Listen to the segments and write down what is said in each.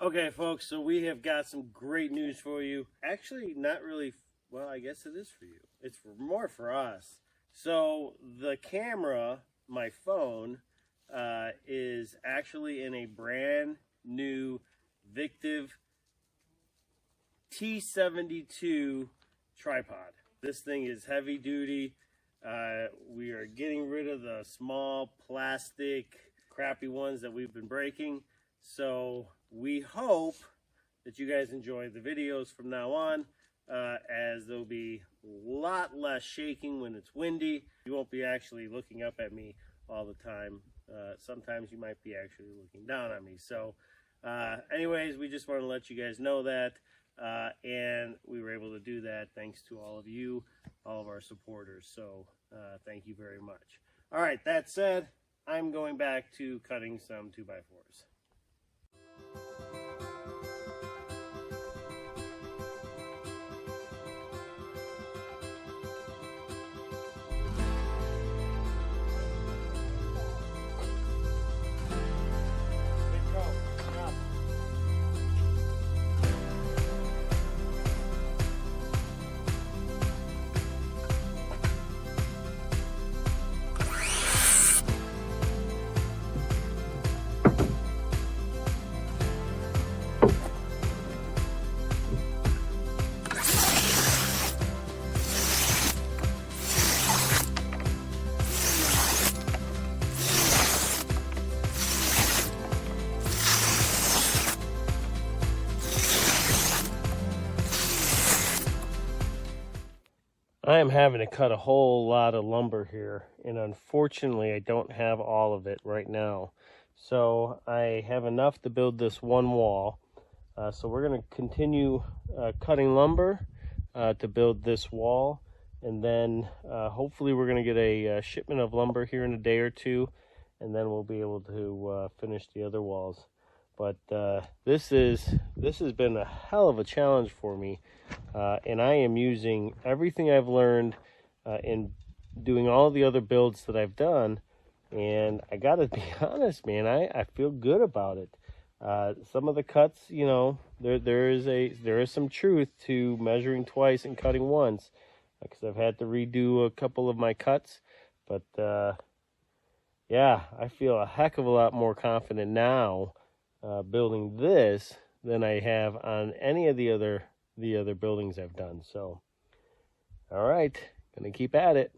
Okay, folks, so we have got some great news for you. Actually, not really, well, I guess it is for you. It's more for us. So the camera, my phone, is actually in a brand new Victiv T72 tripod. This thing is heavy duty. We are getting rid of the small plastic crappy ones that we've been breaking. So we hope that you guys enjoy the videos from now on, as there'll be a lot less shaking when it's windy. You won't be actually looking up at me all the time. Sometimes you might be actually looking down on me. So anyways, we just want to let you guys know that, and we were able to do that thanks to all of you, all of our supporters. So thank you very much. All right, that said, I'm going back to cutting some 2x4s. I am having to cut a whole lot of lumber here, and unfortunately I don't have all of it right now. So I have enough to build this one wall. So we're going to continue cutting lumber to build this wall, and then hopefully we're going to get a shipment of lumber here in a day or two, and then we'll be able to finish the other walls. But this has been a hell of a challenge for me, and I am using everything I've learned in doing all the other builds that I've done, and I gotta be honest, man, I feel good about it. Some of the cuts, you know, there is some truth to measuring twice and cutting once, because I've had to redo a couple of my cuts, but yeah, I feel a heck of a lot more confident now building this than I have on any of the other buildings I've done. So, all right, gonna keep at it.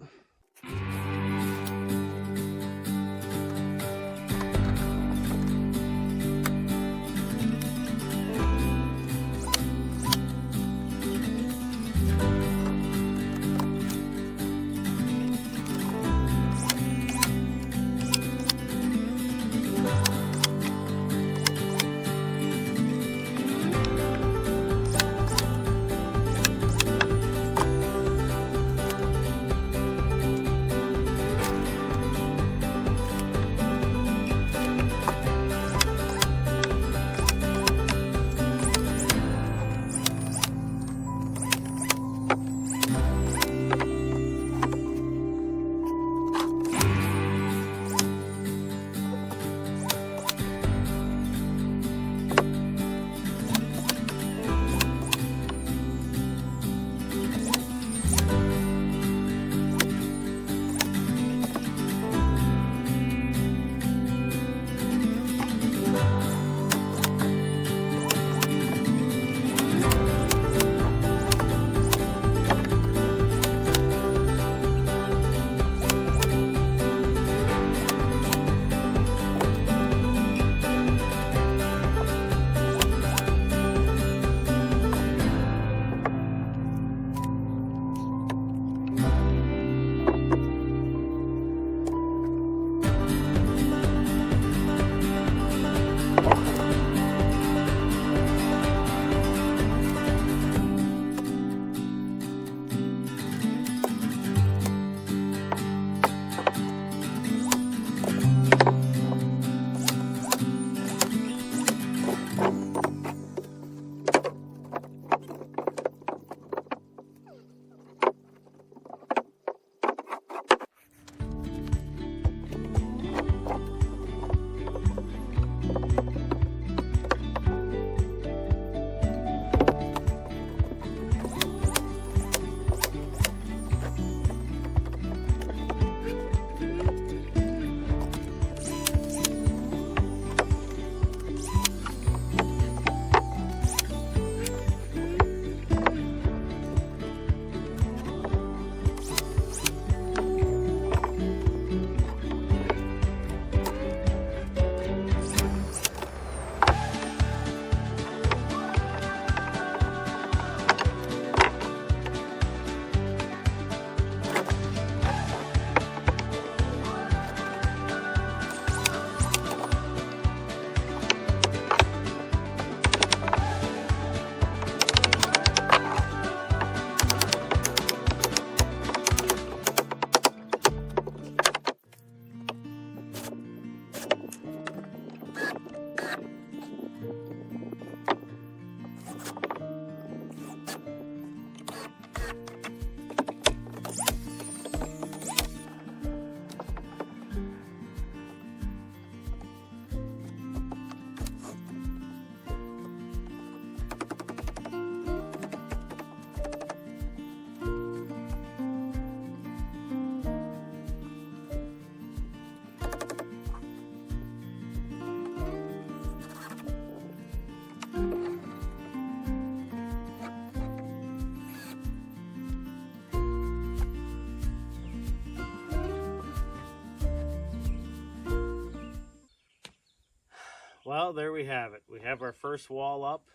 Well, there we have it. We have our first wall up,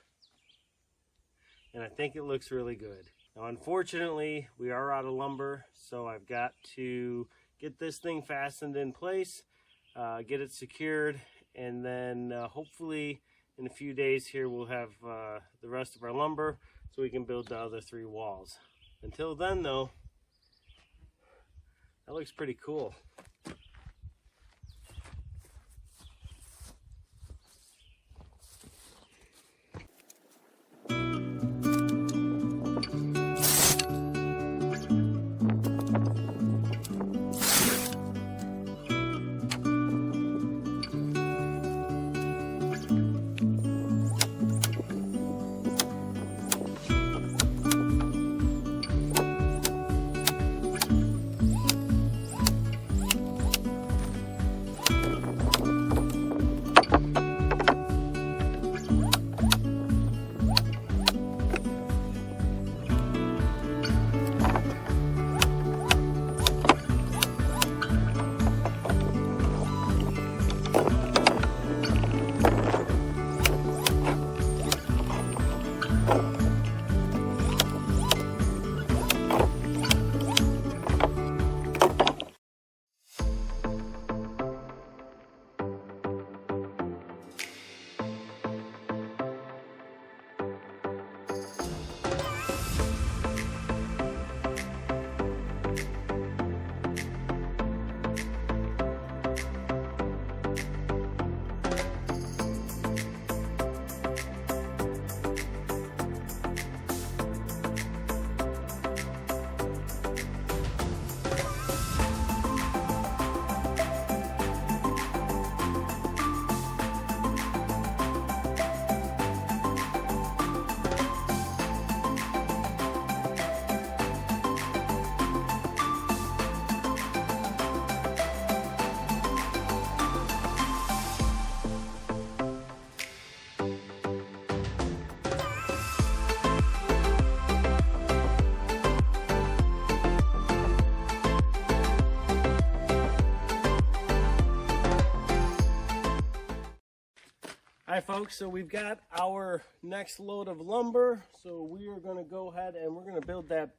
and I think it looks really good. Now, unfortunately, we are out of lumber, so I've got to get this thing fastened in place, get it secured, and then hopefully in a few days here we'll have the rest of our lumber so we can build the other 3 walls. Until then, though, that looks pretty cool. Hi folks, so we've got our next load of lumber, so we are going to go ahead and we're going to build that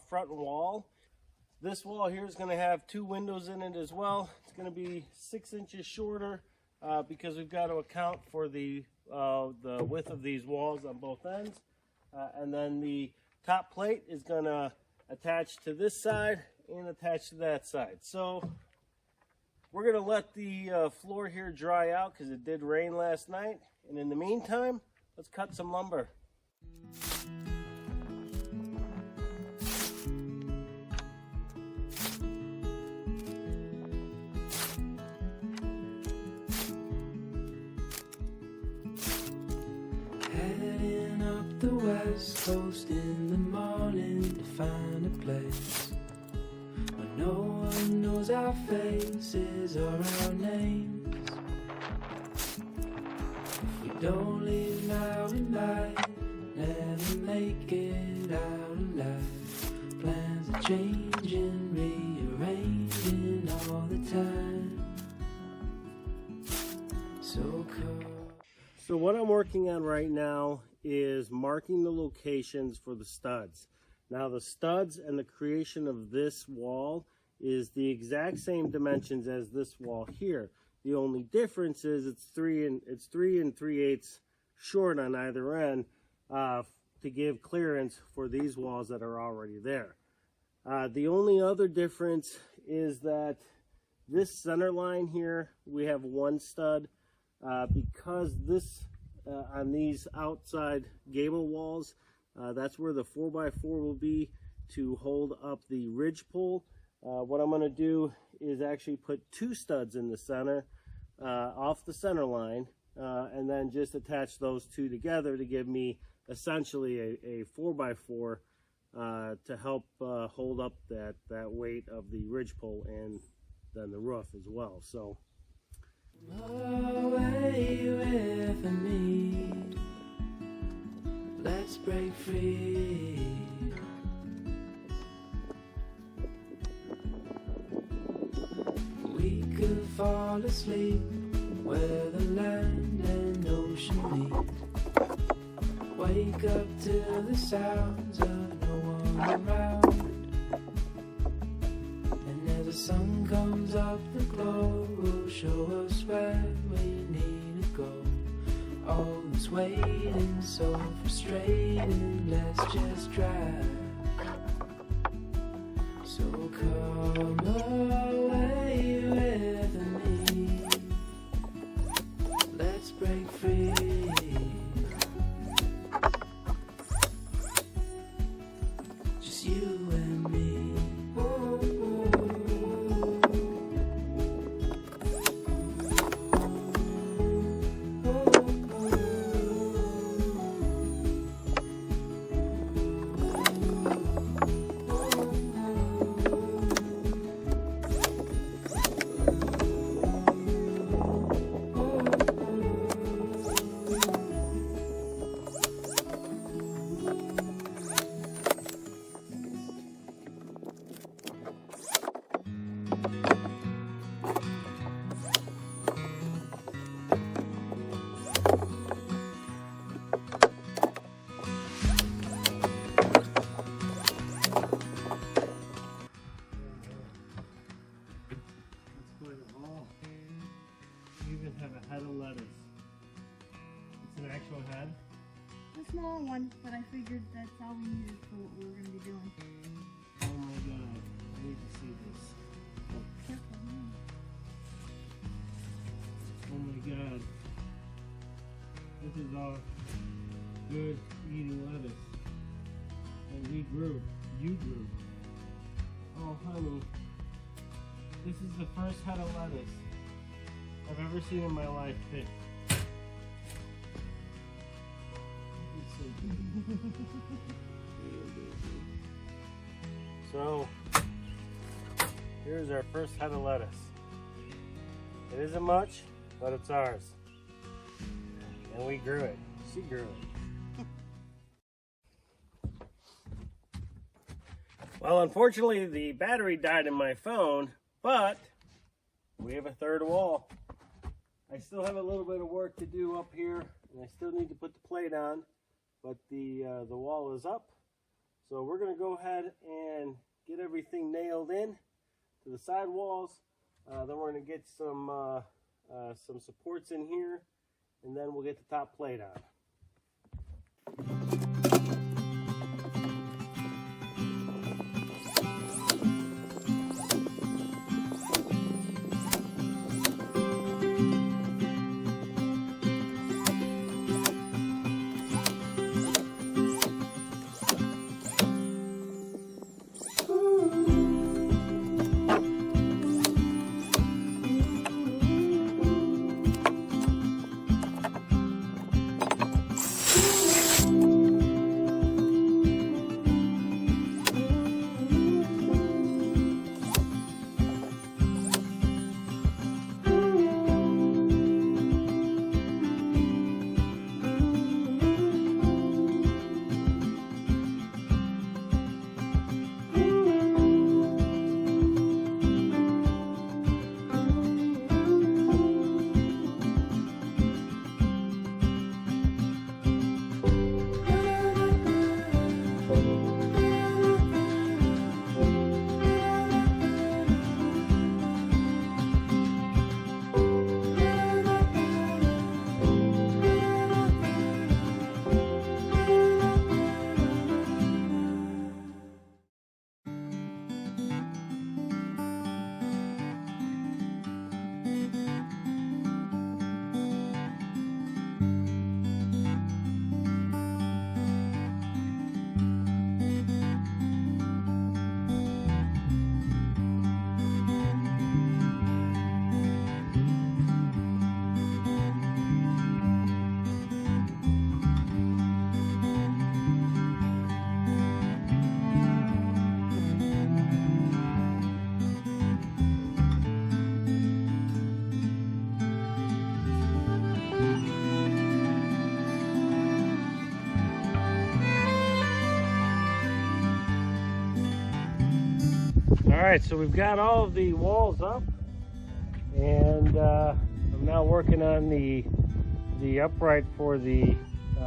front wall. This wall here is going to have 2 windows in it as well. It's going to be 6 inches shorter because we've got to account for the width of these walls on both ends. And then the top plate is going to attach to this side and attach to that side. So we're going to let the floor here dry out because it did rain last night. And in the meantime, let's cut some lumber. Heading up the west coast in the morning to find a place where no one knows our faces or our names. If we don't leave now, we might never make it out alive. Plans are changing, rearranging all the time. So cold. So what I'm working on right now is marking the locations for the studs. Now the studs and the creation of this wall is the exact same dimensions as this wall here. The only difference is it's 3 3/8 short on either end to give clearance for these walls that are already there. The only other difference is that this center line here, we have 1 stud. Because this on these outside gable walls, that's where the 4x4 will be to hold up the ridge pole. What I'm going to do is actually put 2 studs in the center off the center line and then just attach those 2 together to give me essentially a 4x4 to help hold up that weight of the ridge pole and then the roof as well. So away with me, let's break free. We could fall asleep where the land and socially. Wake up to the sounds of no one around. And as the sun comes up, the glow will show us where we need to go. All this waiting, so frustrating, let's just drive. So come away with me, let's break free. Just you and me. Have a head of lettuce. It's an actual head? A small one, but I figured that's all we needed for what we were going to be doing. Oh my god, I need to see this. Careful. Oh my god. This is all good eating lettuce. And we grew. You grew. Oh honey. This is the first head of lettuce I've ever seen in my life picked. So, here's our first head of lettuce. It isn't much, but it's ours. And we grew it. She grew it. Well, unfortunately, the battery died in my phone, but we have a third wall. I still have a little bit of work to do up here, and I still need to put the plate on, but the wall is up. So we're going to go ahead and get everything nailed in to the side walls. Then we're going to get some supports in here, and then we'll get the top plate on. Alright, so we've got all of the walls up, and I'm now working on the the upright for the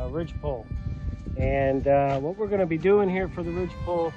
ridge pole. And what we're going to be doing here for the ridge pole